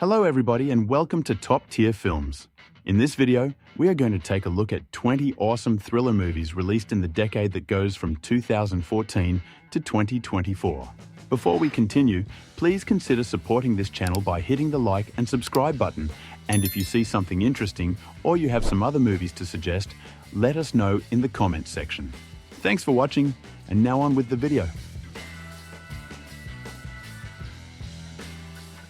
Hello everybody and welcome to Top Tier Films. In this video, we are going to take a look at 20 awesome thriller movies released in the decade that goes from 2014 to 2024. Before we continue, please consider supporting this channel by hitting the like and subscribe button. And if you see something interesting or you have some other movies to suggest, let us know in the comments section. Thanks for watching, and now on with the video.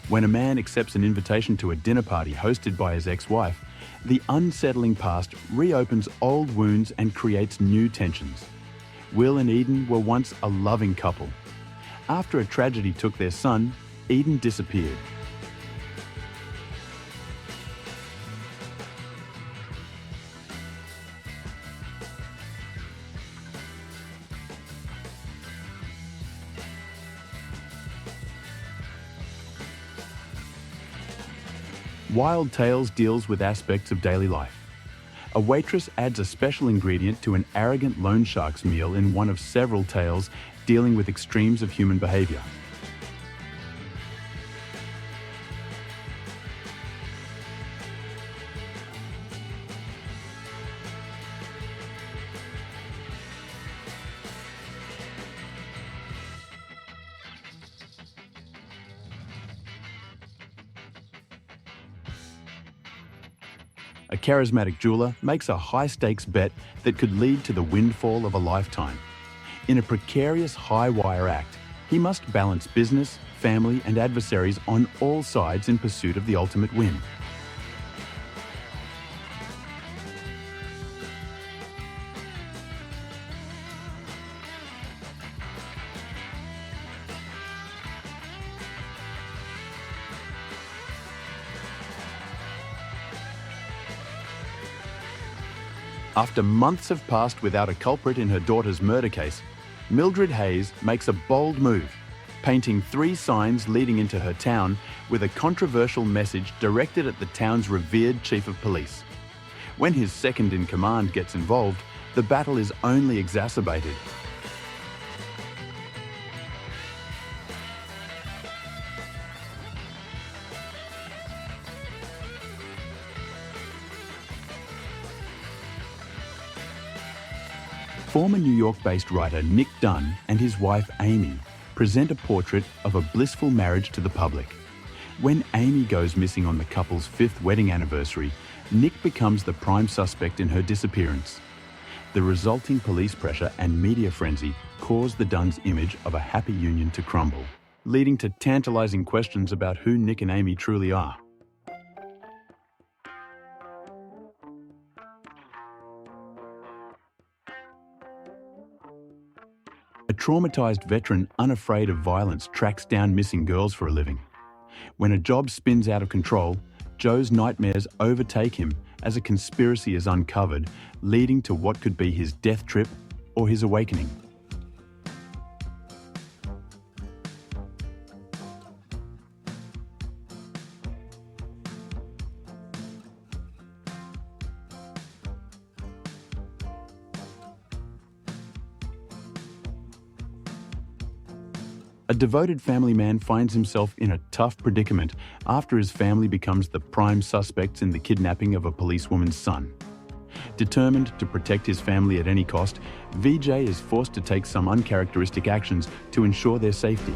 When a man accepts an invitation to a dinner party hosted by his ex-wife, the unsettling past reopens old wounds and creates new tensions. Will and Eden were once a loving couple. After a tragedy took their son, Eden disappeared. Wild Tales deals with aspects of daily life. A waitress adds a special ingredient to an arrogant loan shark's meal in one of several tales dealing with extremes of human behavior. A charismatic jeweler makes a high-stakes bet that could lead to the windfall of a lifetime. In a precarious high-wire act, he must balance business, family, and adversaries on all sides in pursuit of the ultimate win. After months have passed without a culprit in her daughter's murder case, Mildred Hayes makes a bold move, painting 3 signs leading into her town with a controversial message directed at the town's revered chief of police. When his second-in-command gets involved, the battle is only exacerbated. Former New York-based writer Nick Dunn and his wife Amy present a portrait of a blissful marriage to the public. When Amy goes missing on the couple's 5th wedding anniversary, Nick becomes the prime suspect in her disappearance. The resulting police pressure and media frenzy cause the Dunn's image of a happy union to crumble, leading to tantalizing questions about who Nick and Amy truly are. A traumatized veteran unafraid of violence tracks down missing girls for a living. When a job spins out of control, Joe's nightmares overtake him as a conspiracy is uncovered, leading to what could be his death trip or his awakening. A devoted family man finds himself in a tough predicament after his family becomes the prime suspects in the kidnapping of a policewoman's son. Determined to protect his family at any cost, VJ is forced to take some uncharacteristic actions to ensure their safety.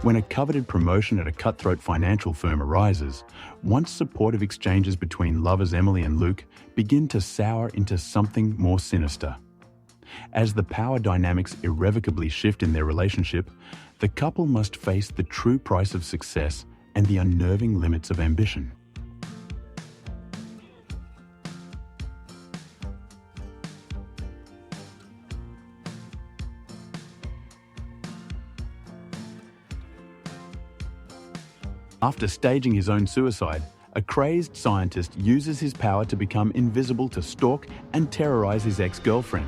When a coveted promotion at a cutthroat financial firm arises, once supportive exchanges between lovers Emily and Luke begin to sour into something more sinister. As the power dynamics irrevocably shift in their relationship, the couple must face the true price of success and the unnerving limits of ambition. After staging his own suicide, a crazed scientist uses his power to become invisible to stalk and terrorize his ex-girlfriend.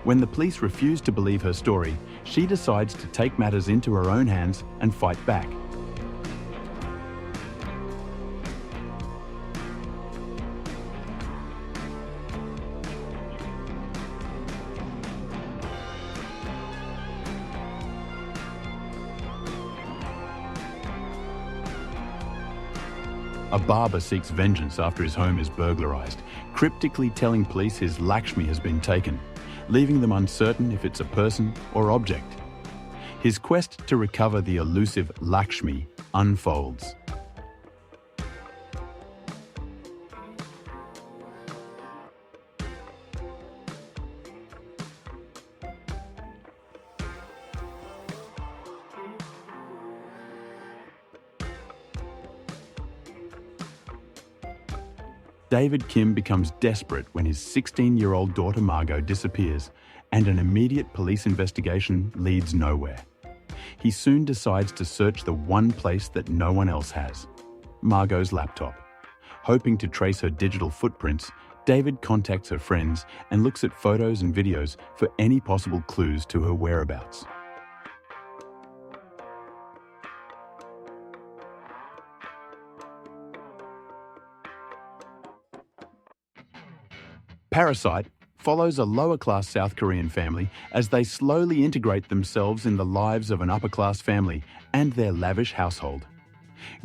When the police refuse to believe her story, she decides to take matters into her own hands and fight back. A barber seeks vengeance after his home is burglarized, cryptically telling police his Lakshmi has been taken, leaving them uncertain if it's a person or object. His quest to recover the elusive Lakshmi unfolds. David Kim becomes desperate when his 16-year-old daughter Margot disappears, and an immediate police investigation leads nowhere. He soon decides to search the one place that no one else has: Margot's laptop. Hoping to trace her digital footprints, David contacts her friends and looks at photos and videos for any possible clues to her whereabouts. Parasite follows a lower-class South Korean family as they slowly integrate themselves in the lives of an upper-class family and their lavish household.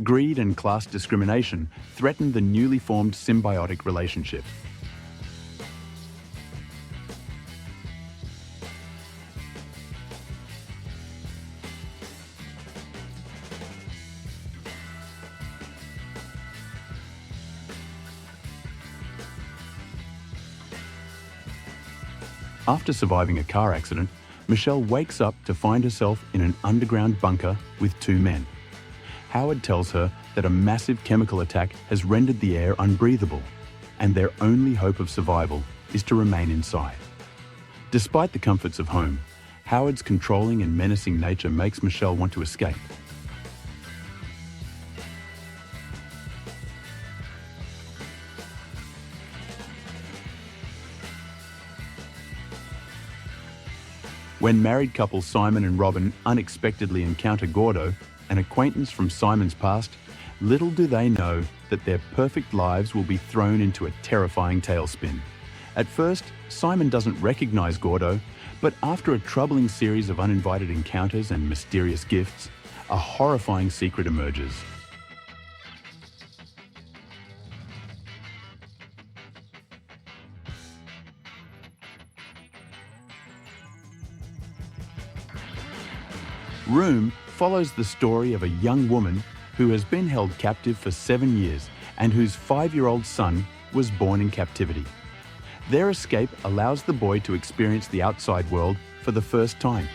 Greed and class discrimination threaten the newly formed symbiotic relationship. After surviving a car accident, Michelle wakes up to find herself in an underground bunker with two men. Howard tells her that a massive chemical attack has rendered the air unbreathable, and their only hope of survival is to remain inside. Despite the comforts of home, Howard's controlling and menacing nature makes Michelle want to escape. When married couple Simon and Robin unexpectedly encounter Gordo, an acquaintance from Simon's past, little do they know that their perfect lives will be thrown into a terrifying tailspin. At first, Simon doesn't recognize Gordo, but after a troubling series of uninvited encounters and mysterious gifts, a horrifying secret emerges. Room follows the story of a young woman who has been held captive for 7 years and whose 5-year-old son was born in captivity. Their escape allows the boy to experience the outside world for the first time.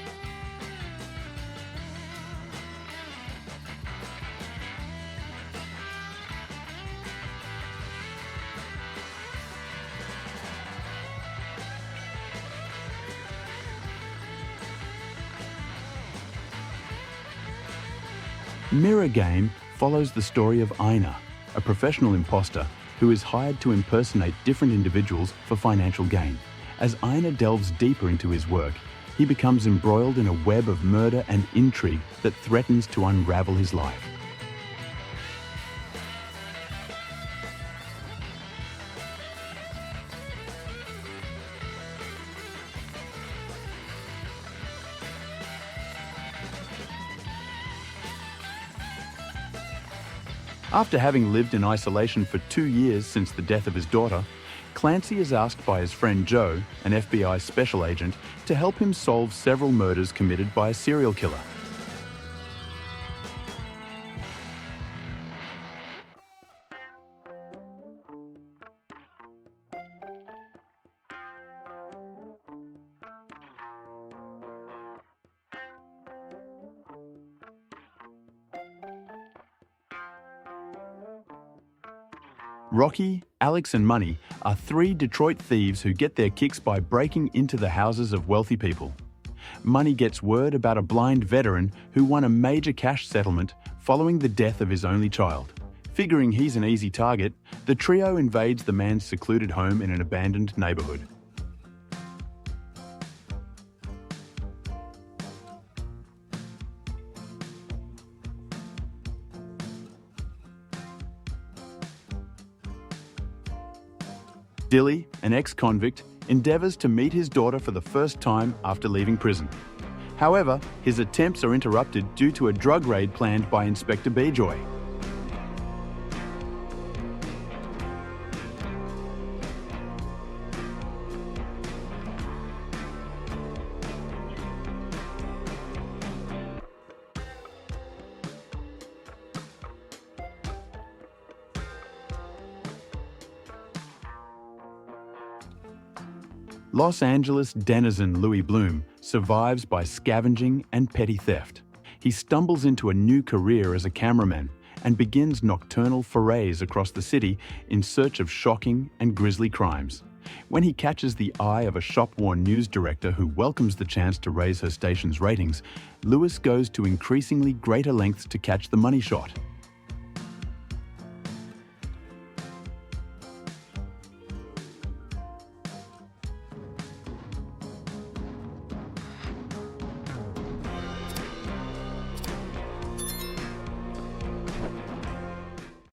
Mirror Game follows the story of Aina, a professional imposter who is hired to impersonate different individuals for financial gain. As Aina delves deeper into his work, he becomes embroiled in a web of murder and intrigue that threatens to unravel his life. After having lived in isolation for 2 years since the death of his daughter, Clancy is asked by his friend Joe, an FBI special agent, to help him solve several murders committed by a serial killer. Rocky, Alex and Money are 3 Detroit thieves who get their kicks by breaking into the houses of wealthy people. Money gets word about a blind veteran who won a major cash settlement following the death of his only child. Figuring he's an easy target, the trio invades the man's secluded home in an abandoned neighborhood. Dilly, an ex-convict, endeavours to meet his daughter for the first time after leaving prison. However, his attempts are interrupted due to a drug raid planned by Inspector Bejoy. Los Angeles denizen Louis Bloom survives by scavenging and petty theft. He stumbles into a new career as a cameraman and begins nocturnal forays across the city in search of shocking and grisly crimes. When he catches the eye of a shop-worn news director who welcomes the chance to raise her station's ratings, Lewis goes to increasingly greater lengths to catch the money shot.